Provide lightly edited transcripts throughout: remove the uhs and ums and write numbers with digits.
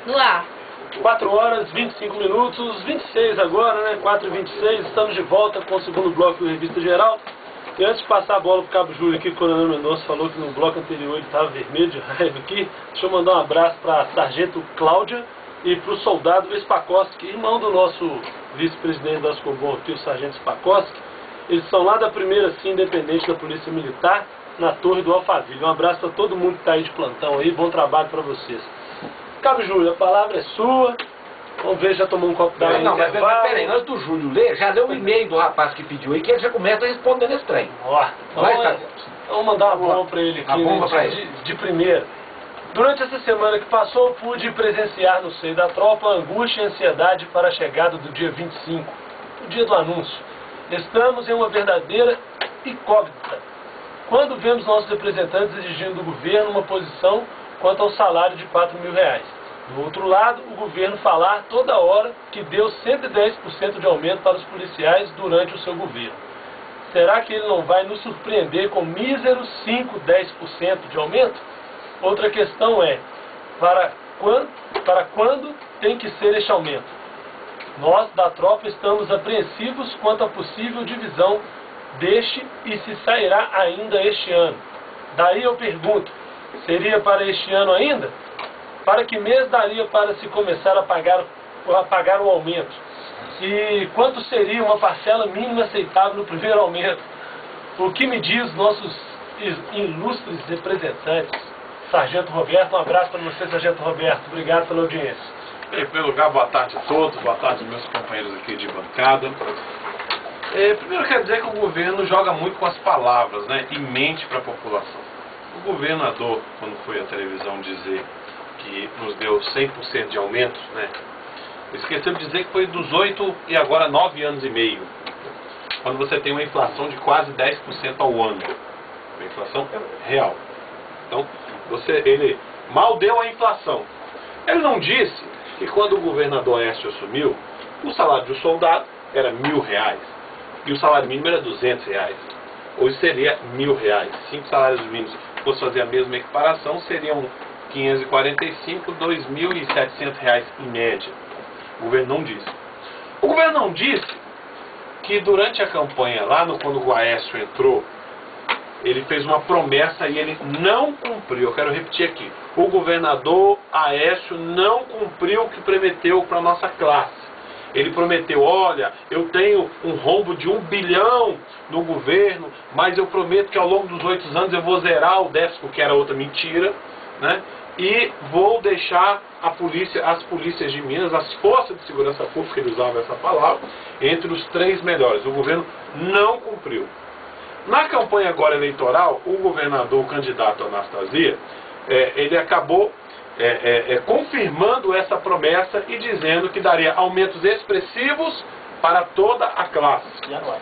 No ar. 4 horas, 25 minutos, 26 agora, né? 4h26, estamos de volta com o segundo bloco do Revista Geral. E antes de passar a bola pro Cabo Júlio aqui, o Coronel Mendonça falou que no bloco anterior ele estava vermelho de raiva aqui. Deixa eu mandar um abraço para a Sargento Cláudia e para o soldado Spakoski, irmão do nosso vice-presidente da Ascobom aqui, o Sargento Spakoski. Eles são lá da primeira sim independente da Polícia Militar, na Torre do Alphaville. Um abraço para todo mundo que está aí de plantão aí, bom trabalho para vocês. Cabo Júlio, a palavra é sua. Vamos ver, já tomou um copo d'água. Não, mas peraí, antes do Júlio ler, já leu o e-mail do rapaz que pediu aí, que ele já começa respondendo esse trem. Ó, vamos mandar uma bomba para ele aqui, a bomba né, pra ele. de primeira. Durante essa semana que passou, pude presenciar no seio da tropa a angústia e ansiedade para a chegada do dia 25, o dia do anúncio. Estamos em uma verdadeira incógnita. Quando vemos nossos representantes exigindo do governo uma posição quanto ao salário de R$4.000. Do outro lado, o governo falar toda hora que deu 110% de aumento para os policiais durante o seu governo. Será que ele não vai nos surpreender com míseros 5, 10% de aumento? Outra questão é, para quando tem que ser este aumento? Nós, da tropa, estamos apreensivos quanto à possível divisão deste e se sairá ainda este ano. Daí eu pergunto, seria para este ano ainda? Para que mês daria para se começar a pagar o aumento? E quanto seria uma parcela mínima aceitável no primeiro aumento? O que me diz nossos ilustres representantes? Sargento Roberto, um abraço para você, Sargento Roberto. Obrigado pela audiência. Em primeiro lugar, boa tarde a todos, boa tarde aos meus companheiros aqui de bancada. Primeiro quero dizer que o governo joga muito com as palavras, né, e mente para a população. O governador, quando foi à televisão dizer que nos deu 100% de aumento, né, esqueceu de dizer que foi dos 8 e agora 9 anos e meio. Quando você tem uma inflação de quase 10% ao ano. Uma inflação real. Então, ele mal deu a inflação. Ele não disse que quando o governador Aécio assumiu, o salário do soldado era R$1.000 e o salário mínimo era R$200. Hoje seria R$1.000. 5 salários mínimos, se fosse fazer a mesma equiparação, seriam 545, R$2.700 em média. O governo não disse. O governo não disse que durante a campanha, lá quando o Aécio entrou, ele fez uma promessa e ele não cumpriu. Eu quero repetir aqui. O governador Aécio não cumpriu o que prometeu para a nossa classe. Ele prometeu, olha, eu tenho um rombo de 1 bilhão no governo, mas eu prometo que ao longo dos 8 anos eu vou zerar o déficit, que era outra mentira, né? E vou deixar as polícias de Minas, as forças de segurança pública, ele usava essa palavra, entre os 3 melhores. O governo não cumpriu. Na campanha agora eleitoral, o governador, o candidato Anastasia, ele acabou confirmando essa promessa e dizendo que daria aumentos expressivos para toda a classe,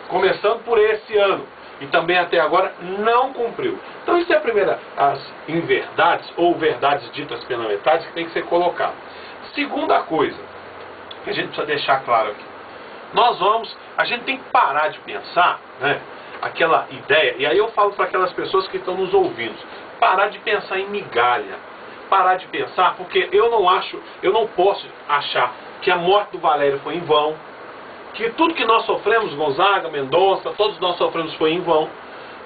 começando por esse ano. E também até agora não cumpriu. Então isso é a primeira, as inverdades ou verdades ditas pela metade que tem que ser colocado. Segunda coisa, que a gente precisa deixar claro aqui. A gente tem que parar de pensar, né, aquela ideia, e aí eu falo para aquelas pessoas que estão nos ouvindo, parar de pensar em migalha, parar de pensar, porque eu não posso achar que a morte do Valério foi em vão, que tudo que nós sofremos, Gonzaga, Mendonça, todos nós sofremos foi em vão.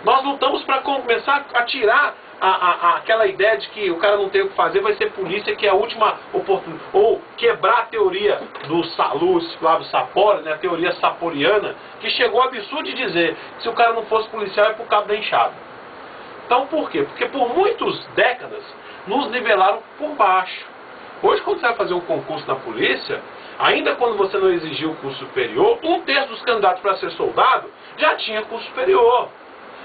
Nós lutamos para começar a tirar aquela ideia de que o cara não tem o que fazer, vai ser polícia, que é a última oportunidade, ou quebrar a teoria do Luiz Flávio Sapori, né, a teoria saporiana, que chegou ao absurdo de dizer que se o cara não fosse policial é por cabo da enxada. Então por quê? Porque por muitas décadas nos nivelaram por baixo. Hoje, quando você vai fazer um concurso na polícia, ainda quando você não exigiu o curso superior, 1/3 dos candidatos para ser soldado já tinha curso superior.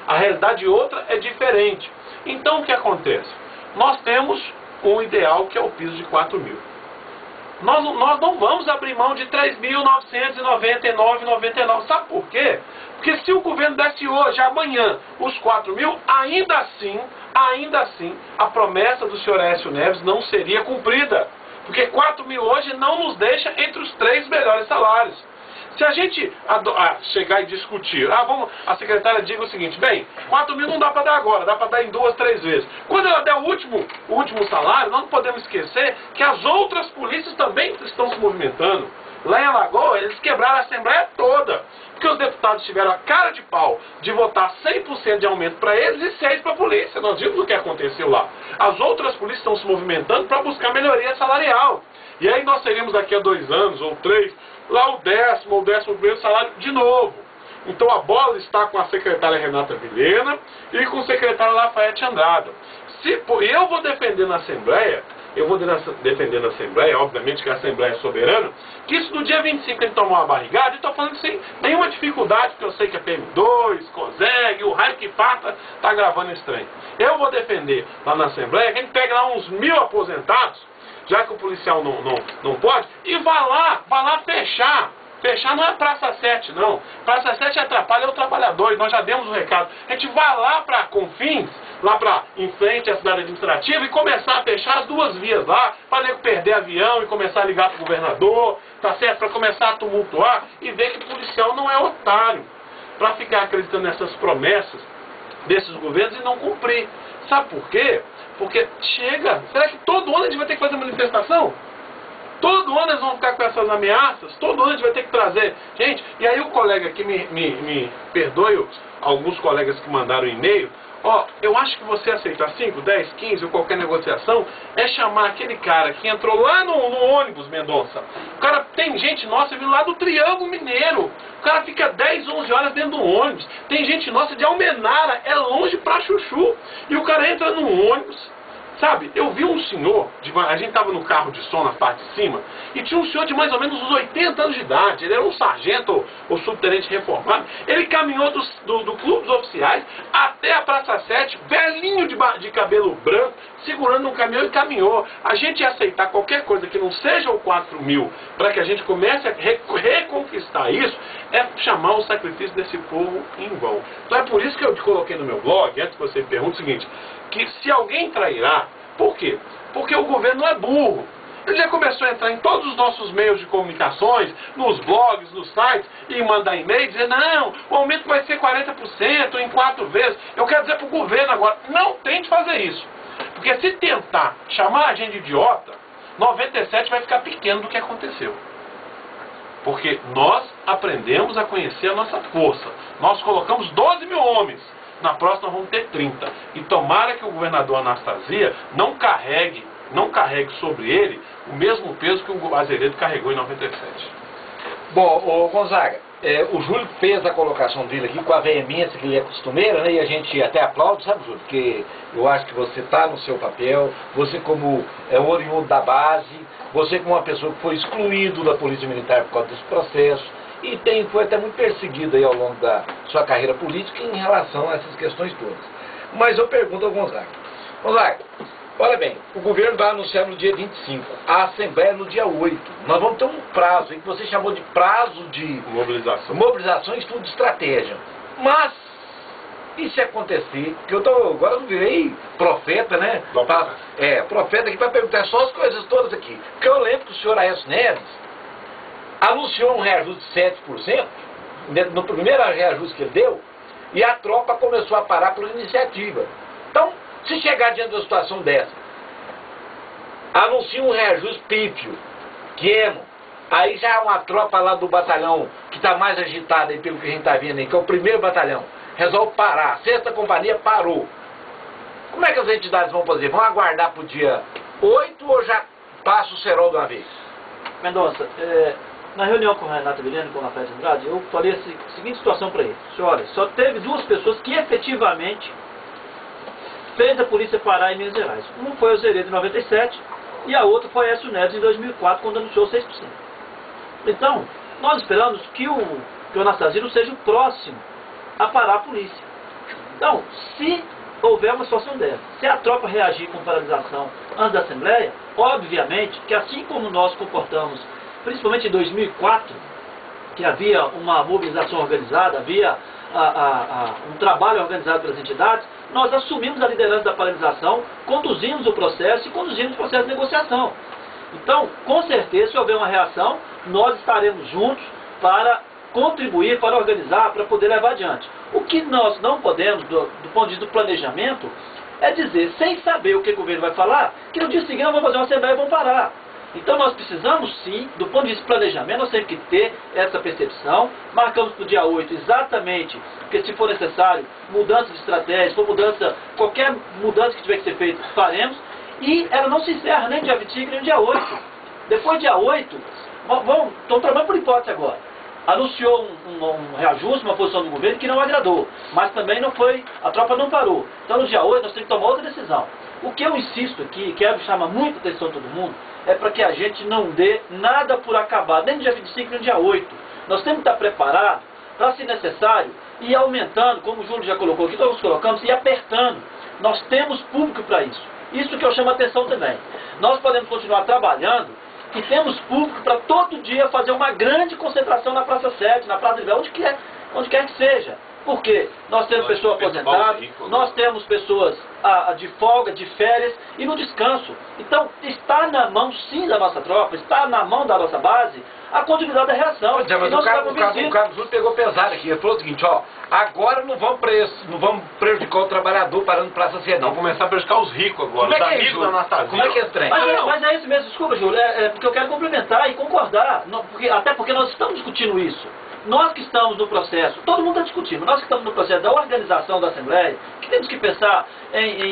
A realidade outra é diferente. Então o que acontece? Nós temos um ideal que é o piso de 4.000. Nós não vamos abrir mão de 3.999,99. Sabe por quê? Porque se o governo desse hoje, amanhã, os 4.000, ainda assim, a promessa do senhor Aécio Neves não seria cumprida. Porque 4.000 hoje não nos deixa entre os 3 melhores salários. Se a gente chegar e discutir, a secretária diga o seguinte, bem, 4 mil não dá para dar agora, dá para dar em 2, 3 vezes. Quando ela der o último salário, nós não podemos esquecer que as outras polícias também estão se movimentando. Lá em Alagoas, eles quebraram a Assembleia toda, porque os deputados tiveram a cara de pau de votar 100% de aumento para eles e 6% para a polícia. Nós vimos o que aconteceu lá. As outras polícias estão se movimentando para buscar melhoria salarial. E aí nós teríamos daqui a 2 anos ou 3, lá o 10º ou 11º salário de novo. Então a bola está com a secretária Renata Vilhena e com o secretário Lafayette Andrada. Eu vou defender na Assembleia, obviamente que a Assembleia é soberana, que isso no dia 25 ele tomou uma barrigada, e estou falando sem nenhuma dificuldade, porque eu sei que a PM2, COSEG, o raio que farta, está gravando esse trem. Eu vou defender lá na Assembleia que a gente pegue lá uns 1000 aposentados, já que o policial não pode, e vá lá fechar. Fechar não é Praça 7, não. Praça 7 atrapalha o trabalhador, e nós já demos o recado. A gente vai lá para Confins, lá para em frente à cidade administrativa, e começar a fechar as 2 vias lá, para não perder avião e começar a ligar para o governador, tá certo? Para começar a tumultuar e ver que o policial não é otário, para ficar acreditando nessas promessas desses governos e não cumprir. Sabe por quê? Porque chega. Será que todo ano a gente vai ter que fazer manifestação? Todo ano eles vão ficar com essas ameaças, todo ano a gente vai ter que trazer. Gente, e aí o colega aqui, me perdoe, alguns colegas que mandaram e-mail, eu acho que você aceitar 5, 10, 15 ou qualquer negociação, é chamar aquele cara que entrou lá no ônibus, Mendonça. O cara, tem gente nossa vindo lá do Triângulo Mineiro. O cara fica 10, 11 horas dentro do ônibus. Tem gente nossa de Almenara, é longe pra Chuchu. E o cara entra no ônibus. Sabe, eu vi um senhor, a gente estava no carro de som na parte de cima, e tinha um senhor de mais ou menos uns 80 anos de idade, ele era um sargento ou subtenente reformado, ele caminhou do Clube dos Oficiais até a Praça 7, velhinho de cabelo branco, segurando um caminhão e caminhou. A gente ia aceitar qualquer coisa que não seja o 4 mil, para que a gente comece a reconquistar isso, é chamar o sacrifício desse povo em vão. Então é por isso que eu te coloquei no meu blog, antes que você me pergunte o seguinte, que se alguém trairá, por quê? Porque o governo não é burro. Ele já começou a entrar em todos os nossos meios de comunicações, nos blogs, nos sites, e mandar e-mail dizendo, não, o aumento vai ser 40% em 4 vezes. Eu quero dizer para o governo agora, não tente fazer isso. Porque se tentar chamar a gente de idiota, 97 vai ficar pequeno do que aconteceu. Porque nós aprendemos a conhecer a nossa força. Nós colocamos 12 mil homens. Na próxima vamos ter 30. E tomara que o governador Anastasia não carregue sobre ele o mesmo peso que o Azevedo carregou em 97. Bom, Gonzaga, o Júlio fez a colocação dele aqui com a veemência que ele é costumeira, né? E a gente até aplaude, sabe, Júlio? Porque eu acho que você está no seu papel, você como oriundo da base, você como uma pessoa que foi excluído da Polícia Militar por causa desse processo, e foi até muito perseguido aí ao longo da sua carreira política em relação a essas questões todas. Mas eu pergunto ao Gonzaga. Gonzaga, olha bem, o governo vai anunciar no dia 25, a Assembleia no dia 8. Nós vamos ter um prazo aí que você chamou de prazo de mobilização e estudo de estratégia. Mas, e se acontecer, que agora eu virei profeta, né? Profeta aqui para perguntar só as coisas todas aqui. Porque eu lembro que o senhor Aécio Neves anunciou um reajuste de 7%, no primeiro reajuste que ele deu, e a tropa começou a parar por iniciativa. Então, se chegar diante de uma situação dessa, anuncia um reajuste pífio, aí já uma tropa lá do batalhão, que está mais agitada aí pelo que a gente está vendo aí, que é o 1º batalhão, resolve parar, a 6ª companhia parou. Como é que as entidades vão fazer? Vão aguardar para o dia 8 ou já passa o cerol de uma vez? Mendonça, na reunião com a Renata Vilhena e com a Lafayette Andrade, eu falei a seguinte situação para eles. Olha, só teve 2 pessoas que efetivamente fez a polícia parar em Minas Gerais. Um foi o Azevedo em 97 e a outra foi Aécio Neves em 2004, quando anunciou 6%. Então, nós esperamos que o Anastasia não seja o próximo a parar a polícia. Então, se houver uma situação dessa, se a tropa reagir com paralisação antes da Assembleia, obviamente que assim como nós comportamos principalmente em 2004, que havia uma mobilização organizada, havia um trabalho organizado pelas entidades, nós assumimos a liderança da paralisação, conduzimos o processo e conduzimos o processo de negociação. Então, com certeza, se houver uma reação, nós estaremos juntos, para contribuir, para organizar, para poder levar adiante. O que nós não podemos, do ponto de vista do planejamento, é dizer, sem saber o que o governo vai falar, que no dia seguinte nós vamos fazer uma assembleia e vamos parar. Então nós precisamos sim, do ponto de vista do planejamento, nós temos que ter essa percepção. Marcamos para o dia 8 exatamente, porque se for necessário, mudança de estratégia, se for mudança, qualquer mudança que tiver que ser feita, faremos. E ela não se encerra nem dia 25 nem dia 8. Depois dia 8, estão trabalhando por hipótese agora. Anunciou um reajuste, uma posição do governo que não agradou, mas também não foi, a tropa não parou. Então no dia 8 nós temos que tomar outra decisão. O que eu insisto aqui, quero chamar muita atenção de todo mundo, é para que a gente não dê nada por acabar, nem no dia 25 nem no dia 8. Nós temos que estar preparados para, se necessário, ir aumentando, como o Júlio já colocou aqui, todos colocamos, e apertando. Nós temos público para isso. Isso que eu chamo a atenção também. Nós podemos continuar trabalhando e temos público para todo dia fazer uma grande concentração na Praça 7, na Praça de Véu, onde quer que seja. Porque nós temos pessoas aposentadas, nós temos pessoas de folga, de férias e no descanso. Então, está na mão sim da nossa tropa, está na mão da nossa base a continuidade da reação. Pois é, mas o Carlos Júlio pegou pesado aqui. Ele falou o seguinte, ó, agora não vamos prejudicar o trabalhador parando Praça 7, não. Vamos começar a prejudicar os ricos agora, Como é que os é amigos isso? da Anastasia. Como é que é esse trem? Mas é isso mesmo, desculpa, Júlio, porque eu quero complementar e concordar, até porque nós estamos discutindo isso. Nós que estamos no processo, todo mundo está discutindo, nós que estamos no processo da organização da Assembleia, que temos que pensar em